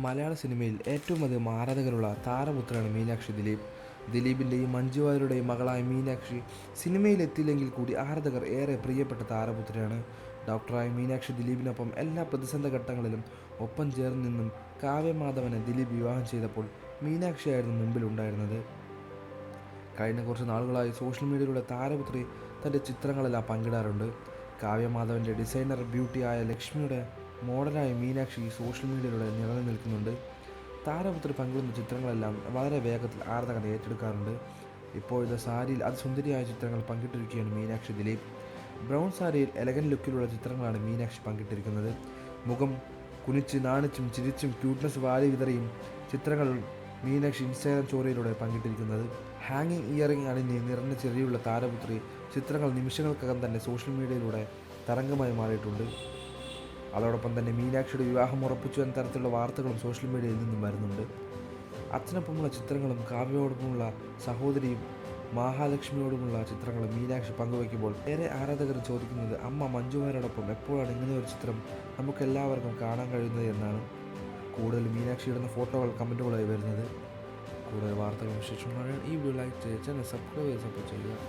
മലയാള സിനിമയിൽ ഏറ്റവും അധികം ആരാധകരുള്ള താരപുത്രനാണ് മീനാക്ഷി ദിലീപ്. ദിലീപിൻ്റെയും മഞ്ജു വാര്യരുടെയും മകളായ മീനാക്ഷി സിനിമയിലെത്തിയില്ലെങ്കിൽ കൂടി ആരാധകർ ഏറെ പ്രിയപ്പെട്ട താരപുത്രിയാണ്. ഡോക്ടറായ മീനാക്ഷി ദിലീപിനൊപ്പം എല്ലാ പ്രതിസന്ധി ഘട്ടങ്ങളിലും ഒപ്പം ചേർന്ന് നിന്നും കാവ്യമാധവനെ ദിലീപ് വിവാഹം ചെയ്തപ്പോൾ മീനാക്ഷിയായിരുന്നു മുമ്പിലുണ്ടായിരുന്നത്. കഴിഞ്ഞ കുറച്ച് നാളുകളായി സോഷ്യൽ മീഡിയയിലൂടെ താരപുത്രി തൻ്റെ ചിത്രങ്ങളെല്ലാം പങ്കിടാറുണ്ട്. കാവ്യമാധവൻ്റെ ഡിസൈനർ ബ്യൂട്ടിയായ ലക്ഷ്മിയുടെ മോഡലായി മീനാക്ഷി സോഷ്യൽ മീഡിയയിലൂടെ നിറഞ്ഞു നിൽക്കുന്നുണ്ട്. താരപുത്രി പങ്കിടുന്ന ചിത്രങ്ങളെല്ലാം വളരെ വേഗത്തിൽ ആരാധകർ ഏറ്റെടുക്കാറുണ്ട്. ഇപ്പോഴത്തെ സാരിയിൽ അതിസുന്ദരിയായ ചിത്രങ്ങൾ പങ്കിട്ടിരിക്കുകയാണ് മീനാക്ഷി ദിലീപ്. ബ്രൗൺ സാരിയിൽ എലഗൻറ്റ് ലുക്കിലുള്ള ചിത്രങ്ങളാണ് മീനാക്ഷി പങ്കിട്ടിരിക്കുന്നത്. മുഖം കുനിച്ച് നാണിച്ചും ചിരിച്ചും ക്യൂട്ട്നെസ് വാരി വിതറിയും ചിത്രങ്ങൾ മീനാക്ഷി ഇൻസ്റ്റാഗ്രാം സ്റ്റോറിയിലൂടെ പങ്കിട്ടിരിക്കുന്നത്. ഹാങ്ങിങ് ഇയറിംഗ് അണിഞ്ഞ് നിറഞ്ഞ ചിരിയുള്ള താരപുത്രി ചിത്രങ്ങൾ നിമിഷങ്ങൾക്കകം തന്നെ സോഷ്യൽ മീഡിയയിലൂടെ തരംഗമായി മാറിയിട്ടുണ്ട്. അതോടൊപ്പം തന്നെ മീനാക്ഷിയുടെ വിവാഹം ഉറപ്പിച്ചു എന്ന തരത്തിലുള്ള വാർത്തകളും സോഷ്യൽ മീഡിയയിൽ നിന്നും വരുന്നുണ്ട്. അച്ഛനൊപ്പമുള്ള ചിത്രങ്ങളും കാവ്യയോടൊപ്പമുള്ള സഹോദരിയും മഹാലക്ഷ്മിയോടുമുള്ള ചിത്രങ്ങളും മീനാക്ഷി പങ്കുവയ്ക്കുമ്പോൾ ഏറെ ആരാധകർ ചോദിക്കുന്നത് അമ്മ മഞ്ജു വാര്യരോടൊപ്പം എപ്പോഴാണ് ഇങ്ങനെ ഒരു ചിത്രം നമുക്കെല്ലാവർക്കും കാണാൻ കഴിയുന്നത് എന്നാണ്. കൂടുതൽ മീനാക്ഷി ഇടുന്ന ഫോട്ടോകൾ കമൻറ്റുകളായി വരുന്നത്. കൂടുതൽ വാർത്തകളും വിശേഷങ്ങളും ഈ വീഡിയോ ലൈക്ക് ചെയ്യുക, ചാനൽ സബ്സ്ക്രൈബ് ചെയ്ത് സപ്പോർട്ട് ചെയ്യുക.